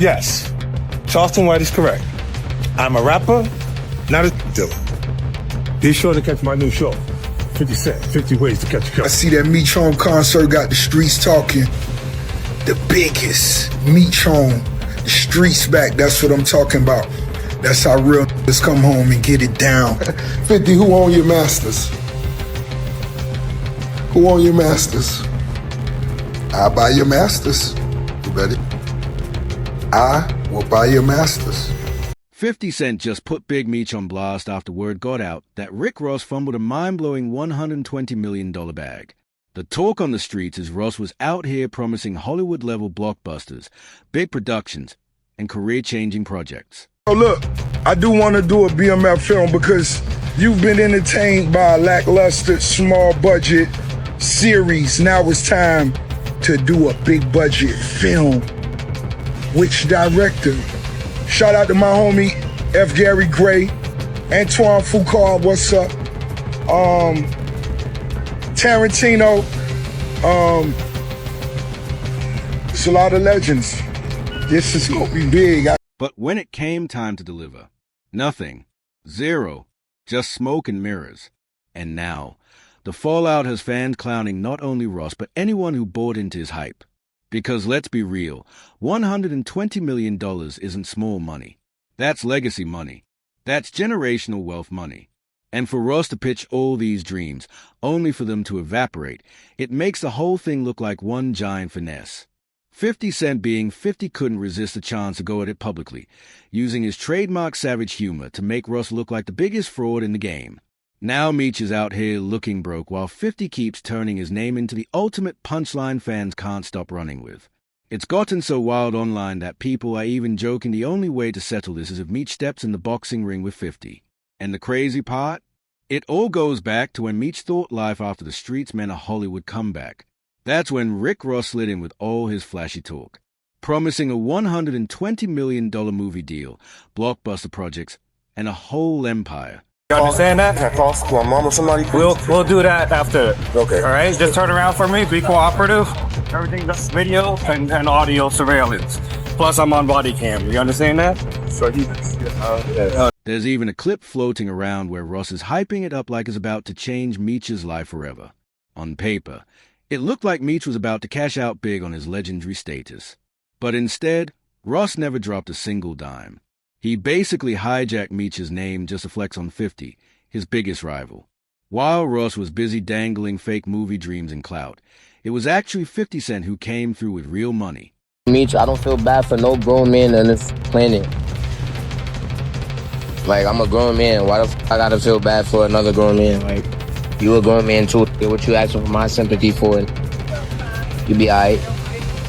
Yes, Charleston White is correct. I'm a rapper, not a dealer. Be sure to catch my new show, 50 Cent, 50 Ways to Catch a Killer. I see that Meech Home concert got the streets talking. The biggest Meech Home, the streets back, that's what I'm talking about. That's how real niggas come home and get it down. 50, who own your masters? Who own your masters? I buy your masters. You ready? I will buy your masters. 50 Cent just put Big Meech on blast after word got out that Rick Ross fumbled a mind-blowing $120 million bag. The talk on the streets is Ross was out here promising Hollywood-level blockbusters, big productions, and career-changing projects. Oh, look, I do want to do a BMF film because you've been entertained by a lackluster, small-budget series. Now it's time to do a big-budget film. Which director? Shout out to my homie F. Gary Gray, Antoine Foucault, what's up? Tarantino. It's a lot of legends. This is gonna be big. But when it came time to deliver, nothing, zero, just smoke and mirrors. And now, the fallout has fans clowning not only Ross but anyone who bought into his hype. Because let's be real, $120 million isn't small money. That's legacy money. That's generational wealth money. And for Ross to pitch all these dreams, only for them to evaporate, it makes the whole thing look like one giant finesse. 50 Cent being 50 couldn't resist the chance to go at it publicly, using his trademark savage humor to make Ross look like the biggest fraud in the game. Now Meech is out here looking broke while 50 keeps turning his name into the ultimate punchline fans can't stop running with. It's gotten so wild online that people are even joking the only way to settle this is if Meech steps in the boxing ring with 50. And the crazy part? It all goes back to when Meech thought life after the streets meant a Hollywood comeback. That's when Rick Ross slid in with all his flashy talk, promising a $120 million movie deal, blockbuster projects, and a whole empire. You understand that? Can I call my mom or somebody? We'll do that after. Okay. All right, just turn around for me. Be cooperative. Everything's video and audio surveillance. Plus, I'm on body cam. You understand that? So There's even a clip floating around where Ross is hyping it up like it's about to change Meech's life forever. On paper, it looked like Meech was about to cash out big on his legendary status. But instead, Ross never dropped a single dime. He basically hijacked Meech's name just to flex on 50, his biggest rival. While Ross was busy dangling fake movie dreams and clout, it was actually 50 Cent who came through with real money. Meech, I don't feel bad for no grown man on this planet. Like, I'm a grown man. Why the f I gotta feel bad for another grown man? Like, you a grown man too. What you asking for my sympathy for? You be alright.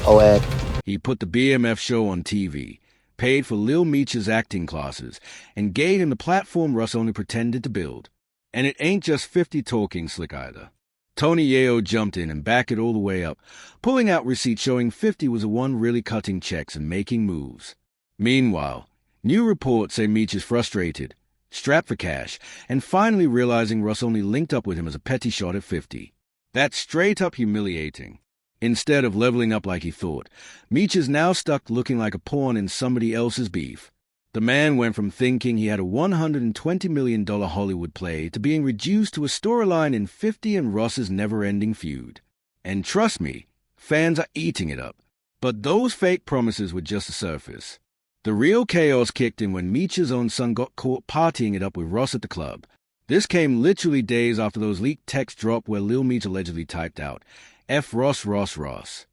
Oh, Ed. He put the BMF show on TV, paid for Lil Meech's acting classes, and gave him the platform Russ only pretended to build. And it ain't just 50 talking slick either. Tony Yayo jumped in and backed it all the way up, pulling out receipts showing 50 was the one really cutting checks and making moves. Meanwhile, new reports say Meech is frustrated, strapped for cash, and finally realizing Russ only linked up with him as a petty shot at 50. That's straight up humiliating. Instead of leveling up like he thought, Meech is now stuck looking like a pawn in somebody else's beef. The man went from thinking he had a $120 million Hollywood play to being reduced to a storyline in 50 and Ross's never-ending feud. And trust me, fans are eating it up. But those fake promises were just the surface. The real chaos kicked in when Meech's own son got caught partying it up with Ross at the club. This came literally days after those leaked texts dropped where Lil Meech allegedly typed out, F Ross, Ross, Ross.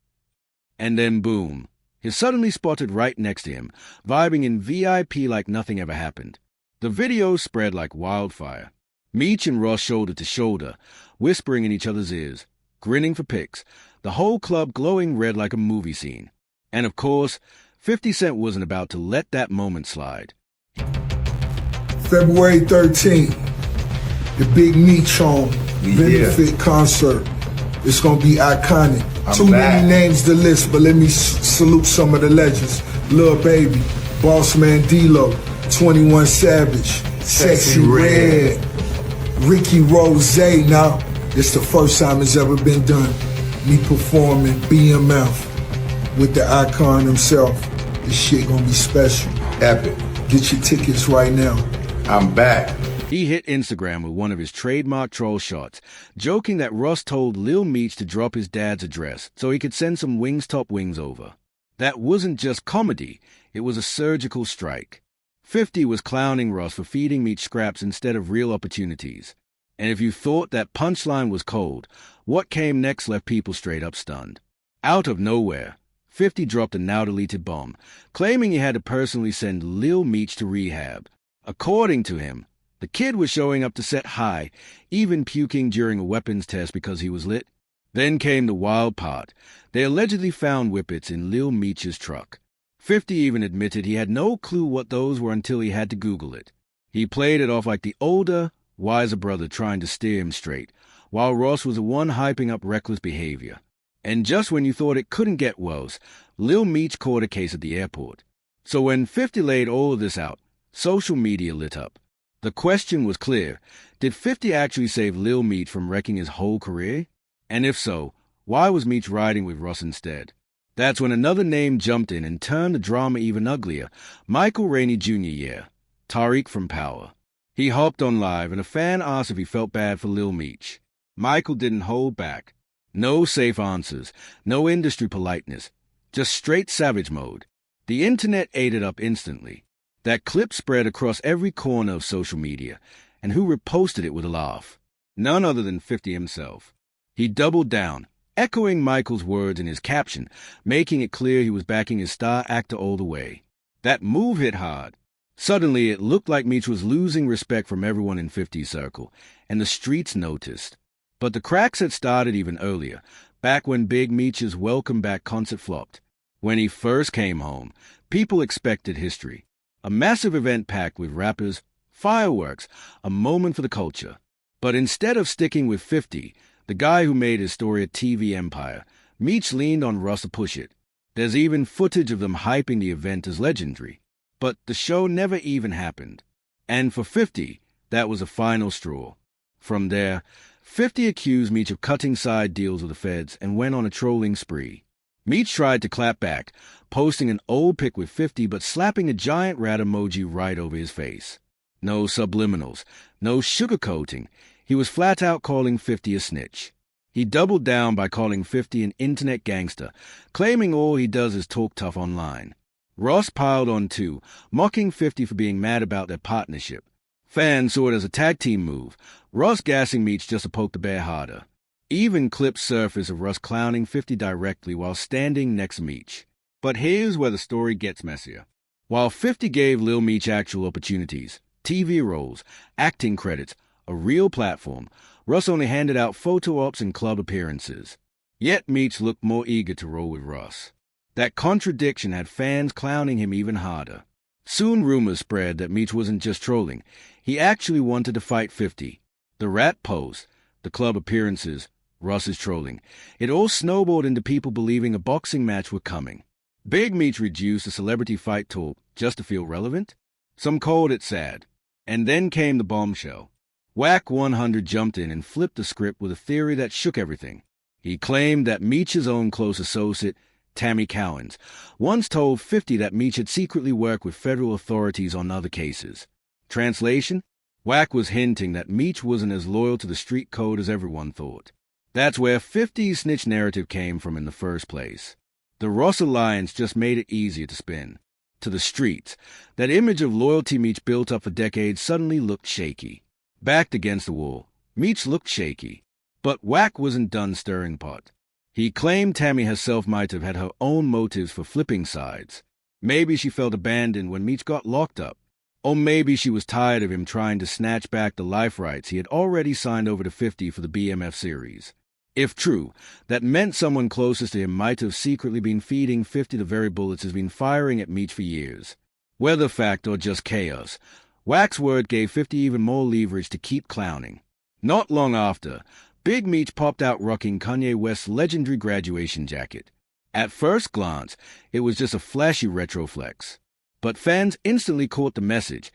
And then boom, he's suddenly spotted right next to him, vibing in VIP like nothing ever happened. The video spread like wildfire. Meech and Ross shoulder to shoulder, whispering in each other's ears, grinning for pics, the whole club glowing red like a movie scene. And of course, 50 Cent wasn't about to let that moment slide. February 13th, the Big Meech Home benefit concert. It's gonna be iconic. Too many names to list, but let me salute some of the legends. Lil Baby, Boss Man D-Lo, 21 Savage, Sexy Red, Ricky Rose. Now, it's the first time it's ever been done. Me performing BMF with the icon himself. This shit gonna be special. Epic. Get your tickets right now. I'm back. He hit Instagram with one of his trademark troll shots, joking that Russ told Lil Meech to drop his dad's address so he could send some Wingstop wings over. That wasn't just comedy, it was a surgical strike. 50 was clowning Russ for feeding Meech scraps instead of real opportunities. And if you thought that punchline was cold, what came next left people straight up stunned. Out of nowhere, 50 dropped a now-deleted bomb, claiming he had to personally send Lil Meech to rehab. According to him, the kid was showing up to set high, even puking during a weapons test because he was lit. Then came the wild part. They allegedly found whippets in Lil Meech's truck. 50 even admitted he had no clue what those were until he had to Google it. He played it off like the older, wiser brother trying to steer him straight, while Ross was the one hyping up reckless behavior. And just when you thought it couldn't get worse, Lil Meech caught a case at the airport. So when 50 laid all of this out, social media lit up. The question was clear. Did 50 actually save Lil Meech from wrecking his whole career? And if so, why was Meech riding with Russ instead? That's when another name jumped in and turned the drama even uglier. Michael Rainey Jr., Tariq from Power. He hopped on live and a fan asked if he felt bad for Lil Meech. Michael didn't hold back. No safe answers, no industry politeness, just straight savage mode. The internet ate it up instantly. That clip spread across every corner of social media, and who reposted it with a laugh? None other than 50 himself. He doubled down, echoing Michael's words in his caption, making it clear he was backing his star actor all the way. That move hit hard. Suddenly, it looked like Meech was losing respect from everyone in 50's circle, and the streets noticed. But the cracks had started even earlier, back when Big Meech's Welcome Back concert flopped. When he first came home, people expected history. A massive event packed with rappers, fireworks, a moment for the culture. But instead of sticking with 50, the guy who made his story a TV empire, Meech leaned on Russ to push it. There's even footage of them hyping the event as legendary. But the show never even happened. And for 50, that was a final straw. From there, 50 accused Meech of cutting side deals with the feds and went on a trolling spree. Meech tried to clap back, posting an old pic with 50 but slapping a giant rat emoji right over his face. No subliminals, no sugarcoating. He was flat out calling 50 a snitch. He doubled down by calling 50 an internet gangster, claiming all he does is talk tough online. Ross piled on too, mocking 50 for being mad about their partnership. Fans saw it as a tag team move, Russ gassing Meech just to poke the bear harder. Even clips surfaced of Russ clowning 50 directly while standing next to Meech. But here's where the story gets messier. While 50 gave Lil Meech actual opportunities, TV roles, acting credits, a real platform, Russ only handed out photo ops and club appearances. Yet Meech looked more eager to roll with Russ. That contradiction had fans clowning him even harder. Soon rumors spread that Meech wasn't just trolling. He actually wanted to fight 50. The rat post, the club appearances, Russ's trolling. It all snowballed into people believing a boxing match was coming. Big Meech reduced a celebrity fight talk just to feel relevant. Some called it sad. And then came the bombshell. Whack 100 jumped in and flipped the script with a theory that shook everything. He claimed that Meech's own close associate, Tammy Cowens, once told 50 that Meech had secretly worked with federal authorities on other cases. Translation? Whack was hinting that Meech wasn't as loyal to the street code as everyone thought. That's where 50's snitch narrative came from in the first place. The Ross alliance just made it easier to spin. To the streets, that image of loyalty Meech built up for decades suddenly looked shaky. Backed against the wall, Meech looked shaky. But Whack wasn't done stirring the pot. He claimed Tammy herself might have had her own motives for flipping sides. Maybe she felt abandoned when Meech got locked up. Or maybe she was tired of him trying to snatch back the life rights he had already signed over to 50 for the BMF series. If true, that meant someone closest to him might have secretly been feeding 50 the very bullets he's been firing at Meech for years. Whether fact or just chaos, Whack's word gave 50 even more leverage to keep clowning. Not long after, Big Meech popped out rocking Kanye West's legendary graduation jacket. At first glance, it was just a flashy retro flex. But fans instantly caught the message.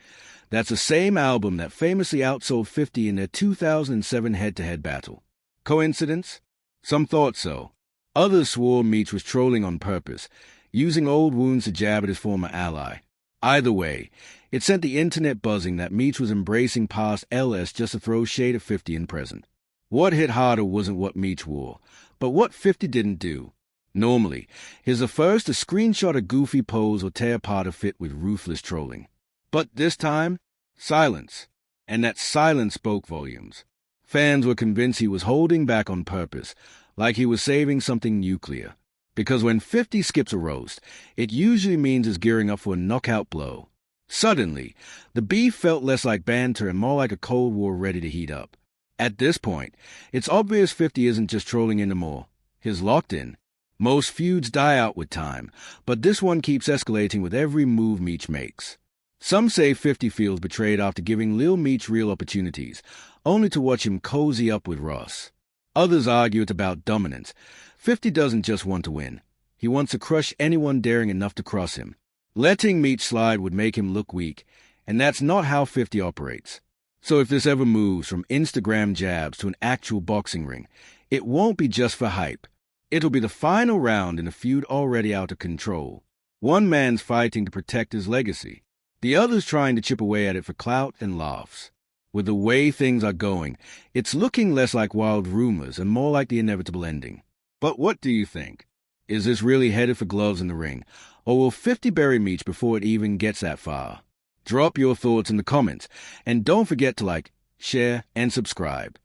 That's the same album that famously outsold 50 in their 2007 head-to-head battle. Coincidence? Some thought so. Others swore Meech was trolling on purpose. using old wounds to jab at his former ally. Either way, it sent the internet buzzing that Meech was embracing past LS just to throw shade at 50 in present. What hit harder wasn't what Meech wore, but what 50 didn't do. Normally, he's the first to screenshot a goofy pose or tear apart a fit with ruthless trolling. But this time, silence. And that silence spoke volumes. Fans were convinced he was holding back on purpose, like he was saving something nuclear. Because when 50 skips a roast, it usually means he's gearing up for a knockout blow. Suddenly, the beef felt less like banter and more like a Cold War ready to heat up. At this point, it's obvious 50 isn't just trolling anymore. He's locked in. Most feuds die out with time, but this one keeps escalating with every move Meech makes. Some say 50 feels betrayed after giving Lil Meech real opportunities, only to watch him cozy up with Ross. Others argue it's about dominance. 50 doesn't just want to win. He wants to crush anyone daring enough to cross him. Letting Meech slide would make him look weak, and that's not how 50 operates. So if this ever moves from Instagram jabs to an actual boxing ring, it won't be just for hype. It'll be the final round in a feud already out of control. One man's fighting to protect his legacy. The other's trying to chip away at it for clout and laughs. With the way things are going, it's looking less like wild rumors and more like the inevitable ending. But what do you think? Is this really headed for gloves in the ring, or will 50 bury Meech before it even gets that far? Drop your thoughts in the comments, and don't forget to like, share, and subscribe.